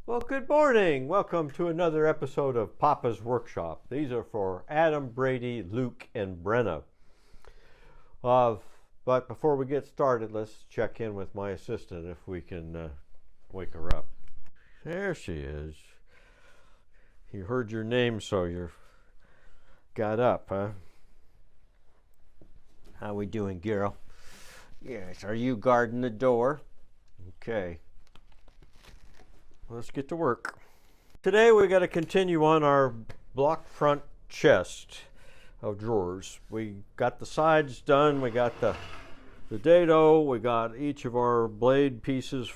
Well, good morning. Welcome to another episode of Papa's Workshop. These are for Adam, Brady, Luke, and Brenna. But before we get started, let's check in with my assistant if we can wake her up. There she is. You heard your name, so you got up, huh? How we doing, girl? Yes. Are you guarding the door? Okay. Let's get to work. Today we got to continue on our block front chest of drawers. We got the sides done, we got the dado, we got each of our blade pieces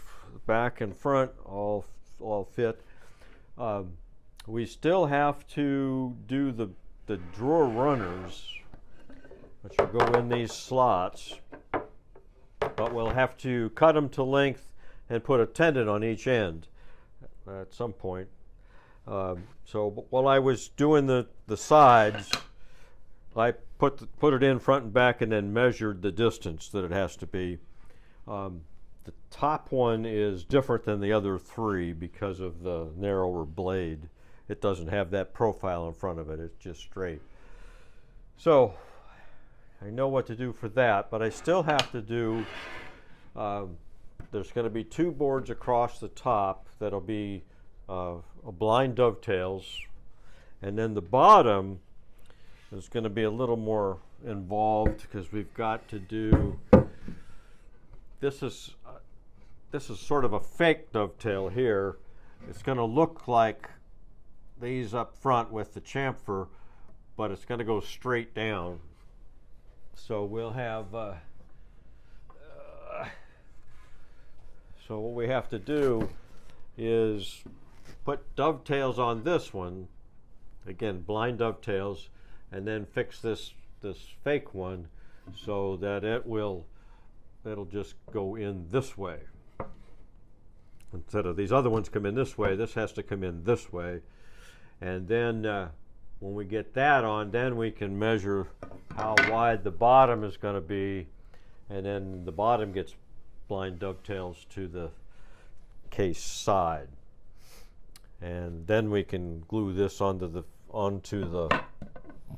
back and front all fit. We still have to do the drawer runners, which will go in these slots, but we'll have to cut them to length and put a tenon on each end at some point. So while I was doing the sides, I put it in front and back and then measured the distance that it has to be. The top one is different than the other three because of the narrower blade. It doesn't have that profile in front of it, it's just straight. So I know what to do for that, but I still have to do, there's going to be two boards across the top that'll be blind dovetails, and then the bottom is going to be a little more involved because we've got to do, this is sort of a fake dovetail here. It's going to look like these up front with the chamfer, but it's going to go straight down. So we'll have so what we have to do is put dovetails on this one, again blind dovetails, and then fix this fake one so that it'll just go in this way. Instead of these other ones come in this way, this has to come in this way. And then when we get that on, then we can measure how wide the bottom is going to be, and then the bottom gets blind dovetails to the case side, and then we can glue this onto the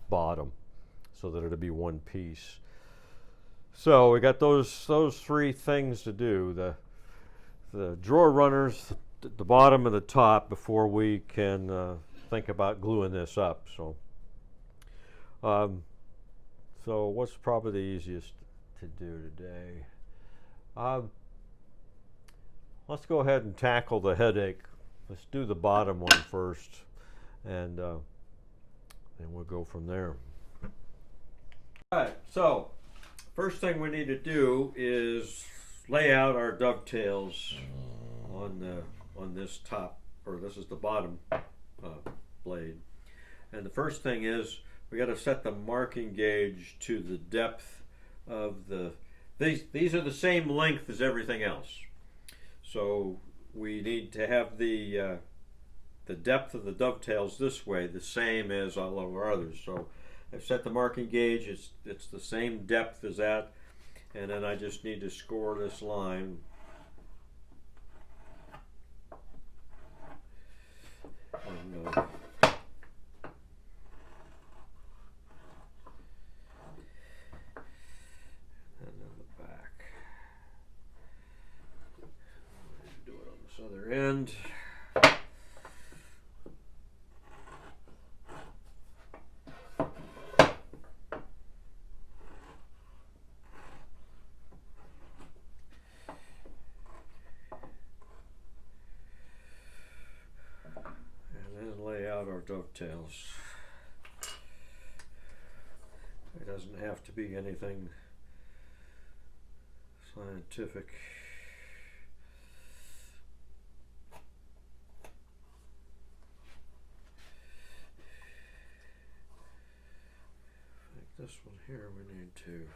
bottom so that it'll be one piece. So we got those three things to do: the drawer runners, the bottom and the top, before we can think about gluing this up. So so what's probably the easiest to do today? Let's go ahead and tackle the headache. Let's do the bottom one first, and we'll go from there. All right, so first thing we need to do is lay out our dovetails on this top, or this is the bottom blade. And the first thing is we got to set the marking gauge to the depth of these are the same length as everything else. So we need to have the depth of the dovetails this way, the same as all of our others. So I've set the marking gauge, it's the same depth as that, and then I just need to score this line. And then the back. Do it on this other end. Our dovetails. It doesn't have to be anything scientific. Like this one here, we need to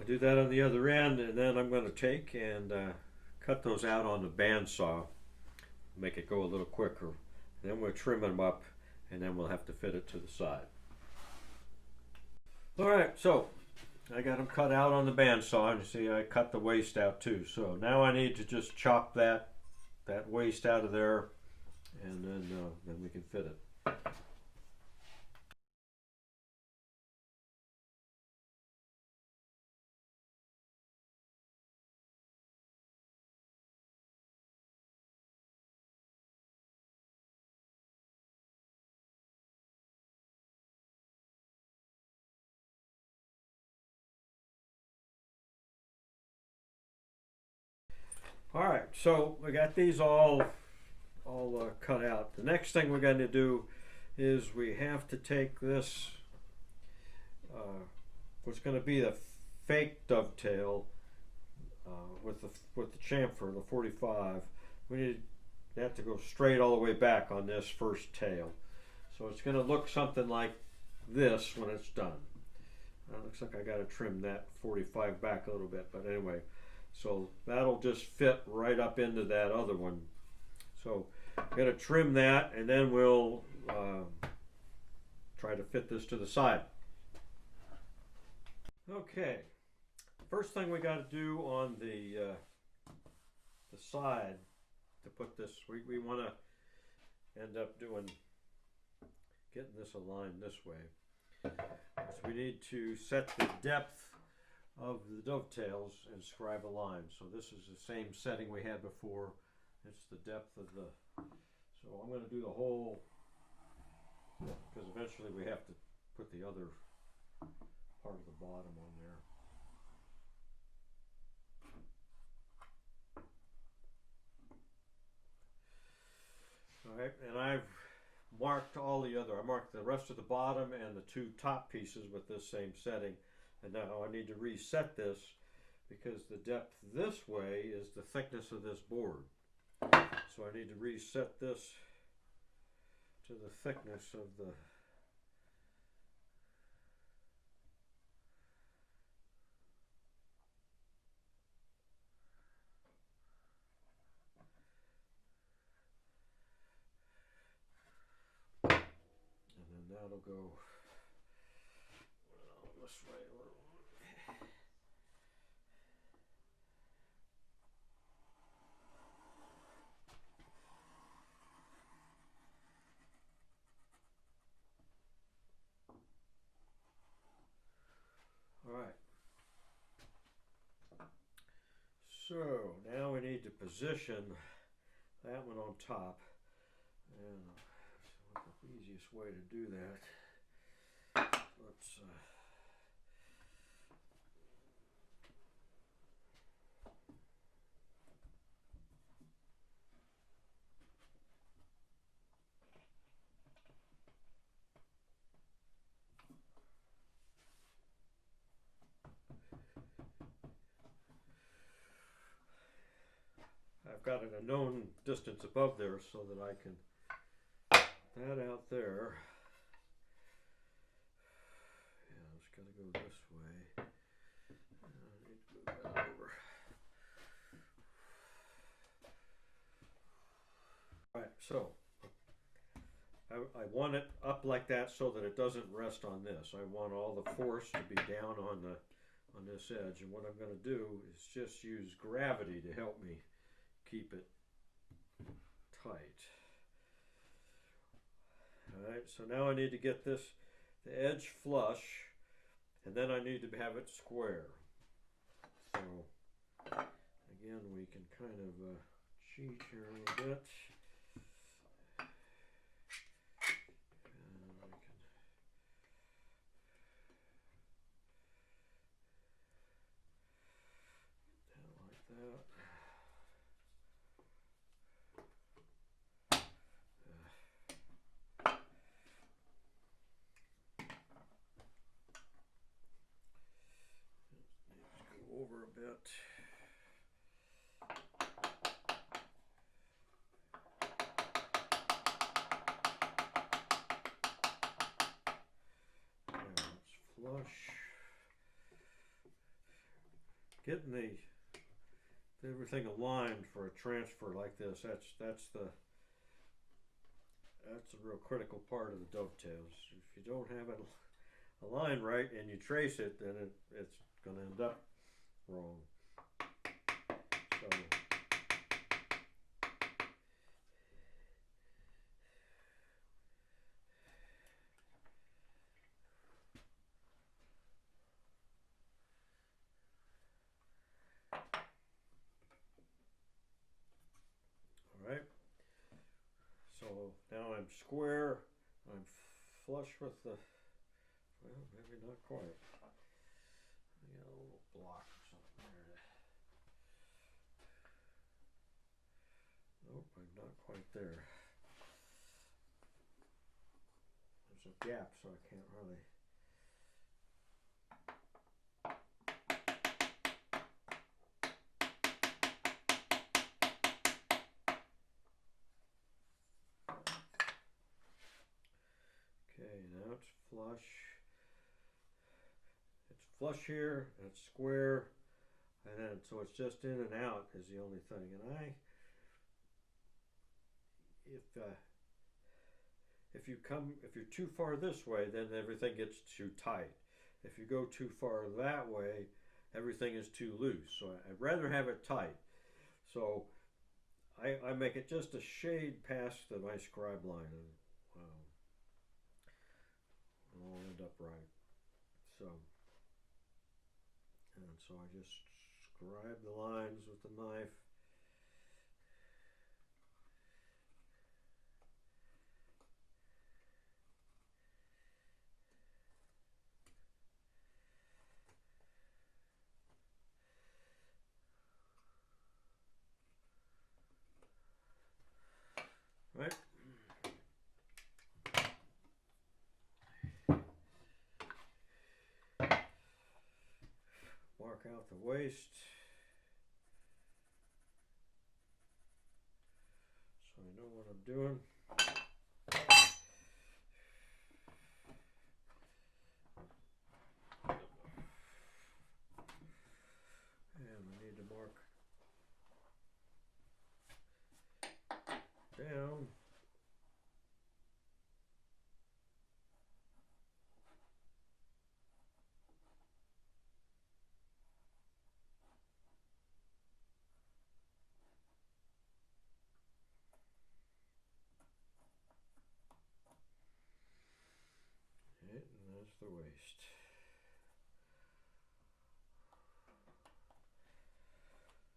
do that on the other end, and then I'm going to take and cut those out on the bandsaw, make it go a little quicker. Then we'll trim them up, and then we'll have to fit it to the side. All right, so I got them cut out on the bandsaw, and you see I cut the waste out too. So now I need to just chop that waste out of there, and then we can fit it. All right, so we got these all cut out. The next thing we're going to do is we have to take this, what's going to be the fake dovetail with the chamfer, the 45. We need that to go straight all the way back on this first tail. So it's going to look something like this when it's done. Looks like I got to trim that 45 back a little bit, but anyway. So that'll just fit right up into that other one. So I'm going to trim that, and then we'll try to fit this to the side. Okay, first thing we got to do on the side to put this, we want to end up getting this aligned this way. So we need to set the depth of the dovetails and scribe a line. So this is the same setting we had before. It's the depth of the, so I'm going to do the whole, because eventually we have to put the other part of the bottom on there. All right, and I've marked all the other, I marked the rest of the bottom and the two top pieces with this same setting. And now I need to reset this because the depth this way is the thickness of this board. So I need to reset this to the thickness of the and then that'll go this way a little. All right. So now we need to position that one on top, and what's the easiest way to do that? Let's I've got it a known distance above there so that I can that out there. Yeah, it's got to go this way. I need to move that over. All right, so I want it up like that so that it doesn't rest on this. I want all the force to be down on this edge, and what I'm going to do is just use gravity to help me keep it tight. Alright, so now I need to get the edge flush, and then I need to have it square. So again, we can kind of cheat here a little bit. Over a bit. Now it's flush. getting everything aligned for a transfer like this, that's the real critical part of the dovetails. If you don't have it aligned right and you trace it, then it's going to end up wrong. So alright, so now I'm square, I'm flush with the, well, maybe not quite. I got a little block or something there. Nope, I'm not quite there. There's a gap, so I can't really. Okay, now it's flush. It's flush here, and it's square, and then so it's just in and out is the only thing. And if you're too far this way, then everything gets too tight. If you go too far that way, everything is too loose. So I'd rather have it tight. So I make it just a shade past my scribe line, and it'll end up right. So I just scribe the lines with the knife. Right. Mark out the waist. So I know what I'm doing. And I need to mark down. And that's the waist.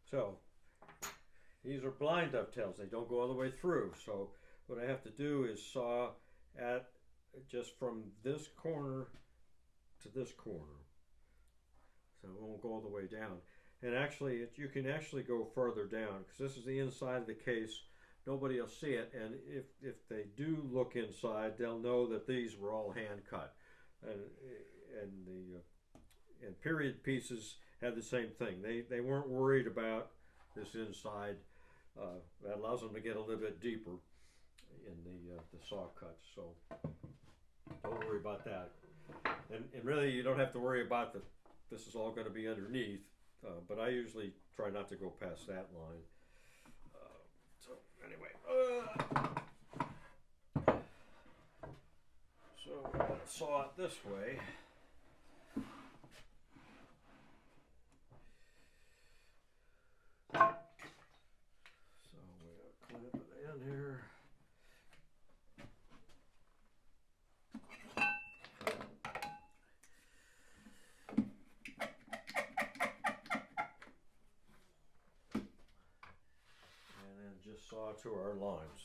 So these are blind dovetails. They don't go all the way through. So what I have to do is saw at just from this corner to this corner. So it won't go all the way down. And actually, you can actually go further down because this is the inside of the case. Nobody will see it, and if they do look inside, they'll know that these were all hand cut, and period pieces had the same thing. They weren't worried about this inside. That allows them to get a little bit deeper in the saw cuts. So don't worry about that. And really, you don't have to worry about this is all going to be underneath. But I usually try not to go past that line. So anyway, so we're going to saw it this way. So we'll clamp it in here. Just saw to our lines.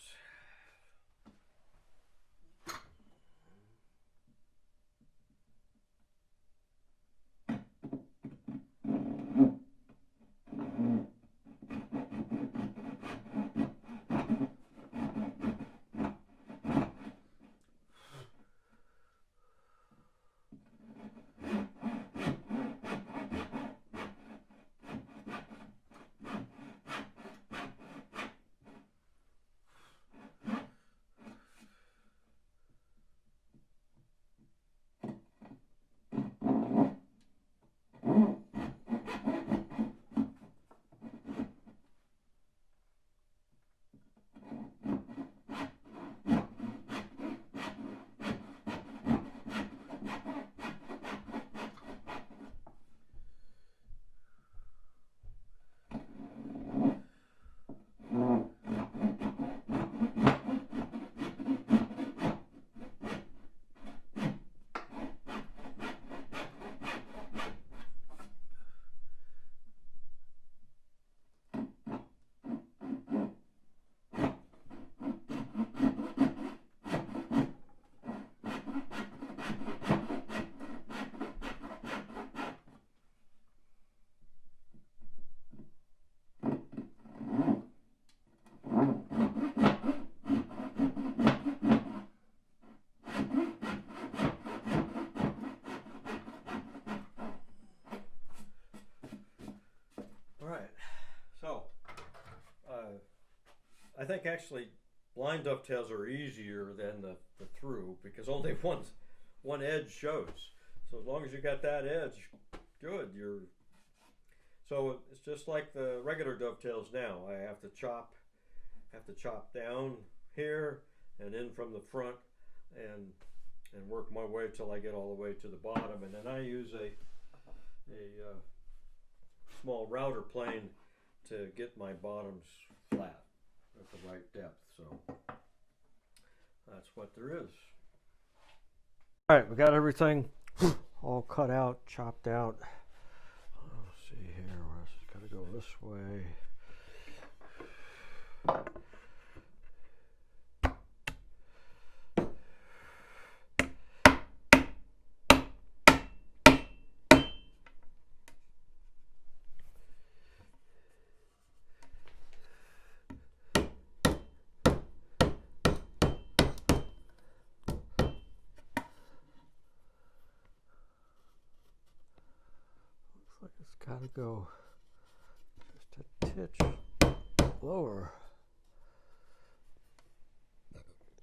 I think actually blind dovetails are easier than the through because only one edge shows. So as long as you got that edge, good. So it's just like the regular dovetails now. I have to chop down here and in from the front and work my way till I get all the way to the bottom, and then I use a small router plane to get my bottoms flat at the right depth. So that's what there is. All right, we got everything all cut out, chopped out. Let's see here, it's got to go this way. It's got to go just a titch lower.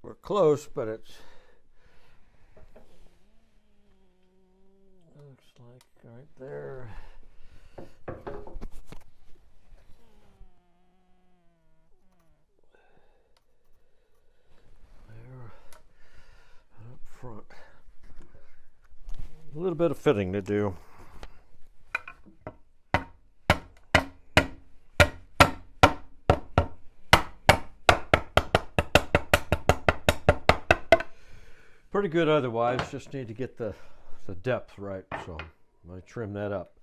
We're close, but it looks like right there. There, and up front. A little bit of fitting to do. Pretty good otherwise, just need to get the depth right, so I'm going to trim that up.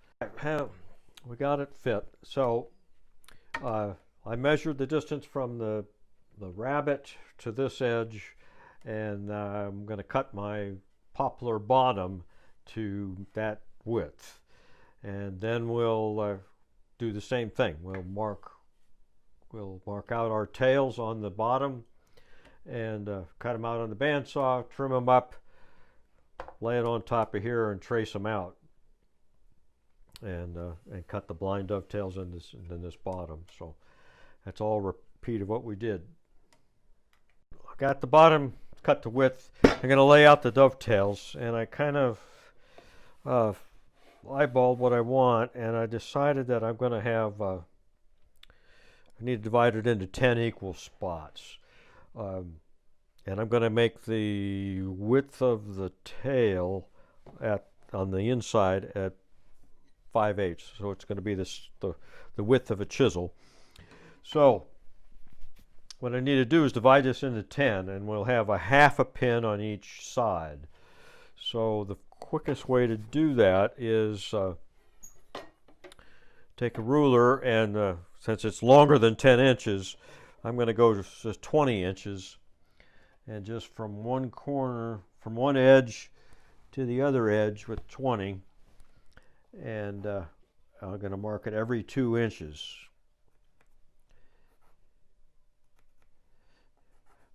We got it fit. So I measured the distance from the rabbet to this edge, and I'm going to cut my poplar bottom to that width. And then we'll do the same thing. We'll mark out our tails on the bottom and cut them out on the bandsaw, trim them up, lay it on top of here and trace them out, and cut the blind dovetails in this bottom. So that's all repeat of what we did. I got the bottom cut to width. I'm going to lay out the dovetails, and I kind of eyeballed what I want, and I decided that I'm going to have I need to divide it into 10 equal spots. And I'm going to make the width of the tail on the inside at 5/8, so it's going to be the width of a chisel. So what I need to do is divide this into 10, and we'll have a half a pin on each side. So the quickest way to do that is take a ruler, and since it's longer than 10 inches, I'm going to go to 20 inches, and just from one corner, from one edge to the other edge with 20, and I'm going to mark it every 2 inches.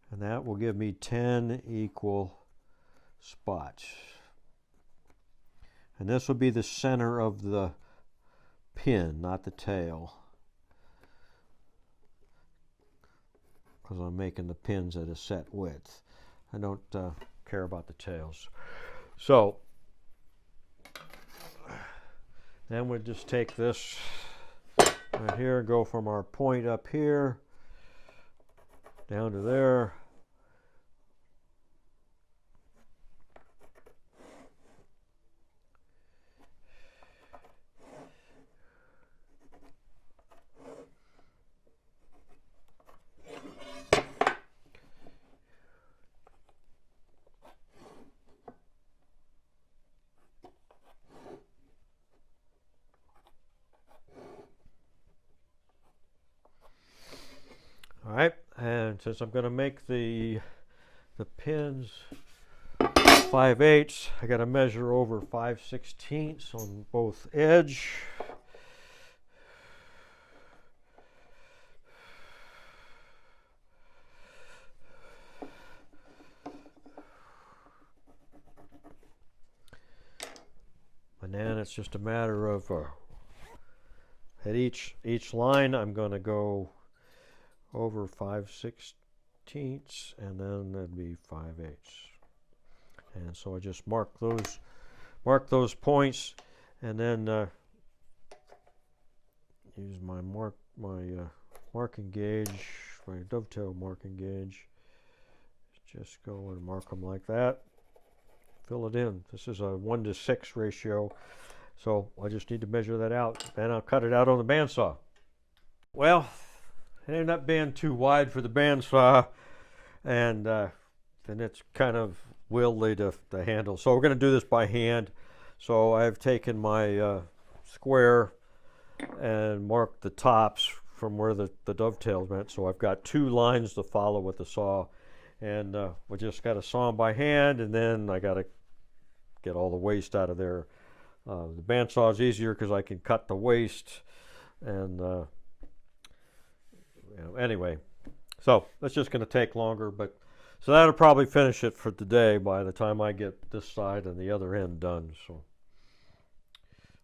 And that will give me 10 equal spots. And this will be the center of the pin, not the tail, because I'm making the pins at a set width. I don't care about the tails. So then we'll just take this right here, go from our point up here down to there. All right, and since I'm going to make the pins 5/8, I got to measure over 5/16 on both edge. And then it's just a matter of at each line I'm going to go over 5/16, and then that'd be 5/8. And so I just mark those points, and then use my marking gauge, my dovetail marking gauge. Just go and mark them like that. Fill it in. This is a 1:6 ratio, so I just need to measure that out, and I'll cut it out on the bandsaw. Well, it ended up being too wide for the bandsaw, and then it's kind of wieldy to handle. So we're going to do this by hand. So I've taken my square and marked the tops from where the dovetails went. So I've got 2 lines to follow with the saw, and we just got to saw them by hand, and then I got to get all the waste out of there. The bandsaw is easier because I can cut the waste, and anyway, so that's just going to take longer, but so that'll probably finish it for today by the time I get this side and the other end done. So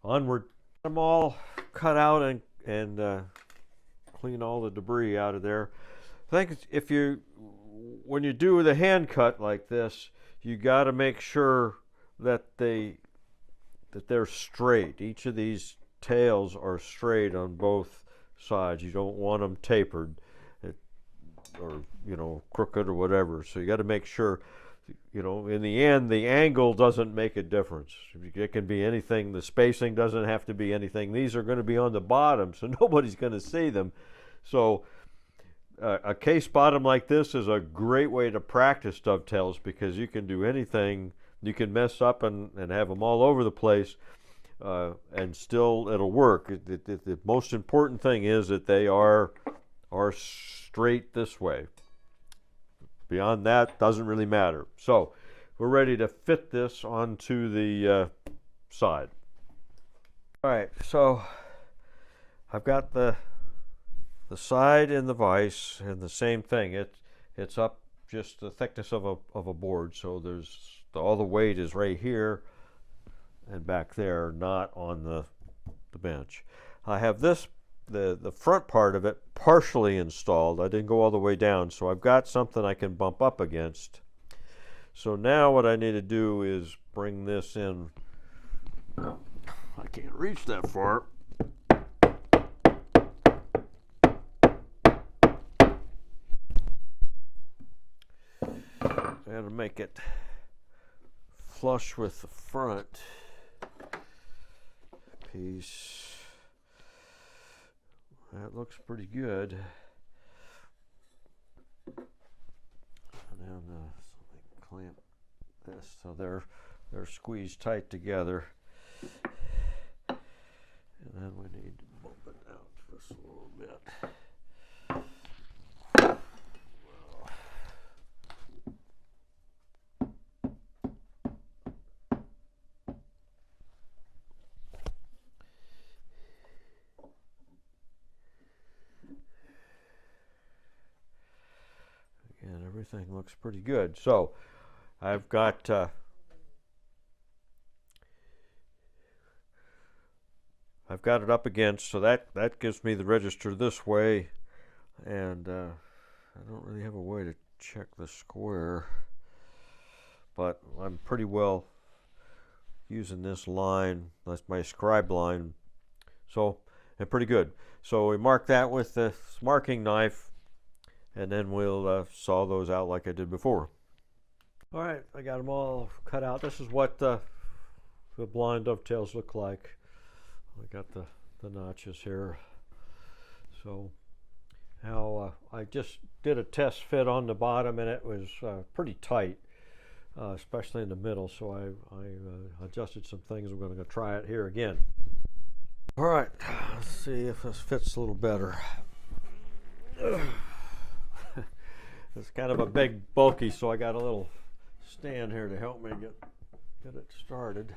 onward. I'm all cut out and clean all the debris out of there. I think when you do the hand cut like this, you got to make sure that they're straight. Each of these tails are straight on both sides. You don't want them tapered or crooked or whatever. So you got to make sure, in the end, the angle doesn't make a difference. It can be anything. The spacing doesn't have to be anything. These are going to be on the bottom, so nobody's going to see them. So a case bottom like this is a great way to practice dovetails, because you can do anything. You can mess up and have them all over the place, and still it'll work. The most important thing is that they are straight this way. Beyond that, doesn't really matter. So we're ready to fit this onto the side. All right, so I've got the side in the vise, and the same thing. It's up just the thickness of a board. So all the weight is right here and back there, not on the bench. I have the front part of it partially installed. I didn't go all the way down, so I've got something I can bump up against. So now what I need to do is bring this in. I can't reach that far. I got to make it flush with the front piece. That looks pretty good. And then clamp this so they're squeezed tight together. And then we need to bump it out just a little bit. And everything looks pretty good. So I've got it up against, so that gives me the register this way, and I don't really have a way to check the square, but I'm pretty well using this line. That's my scribe line, so and pretty good. So we mark that with the marking knife, and then we'll saw those out like I did before. All right, I got them all cut out. This is what the blind dovetails look like. I got the notches here. So now I just did a test fit on the bottom, and it was pretty tight, especially in the middle. So I adjusted some things. We're going to try it here again. All right, let's see if this fits a little better. It's kind of a big, bulky, so I got a little stand here to help me get it started.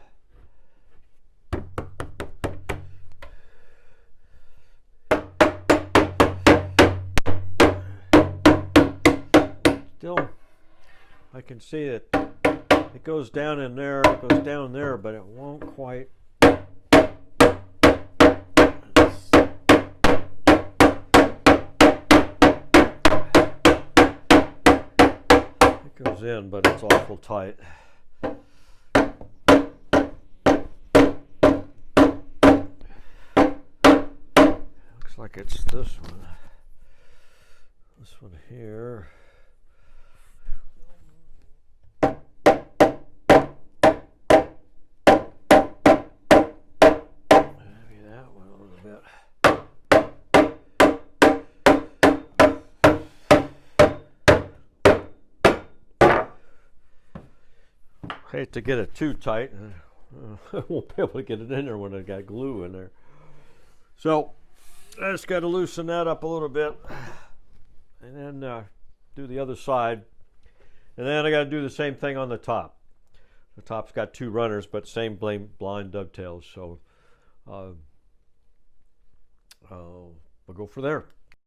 Still, I can see that it goes down in there, it goes down there, but it won't quite. goes in, but it's awful tight. Looks like it's this one. This one here. Maybe that one a little bit. Hate to get it too tight. I won't be able to get it in there when I got glue in there. So I just got to loosen that up a little bit, and then do the other side, and then I got to do the same thing on the top. The top's got 2 runners, but same blind dovetails. So we'll go for there.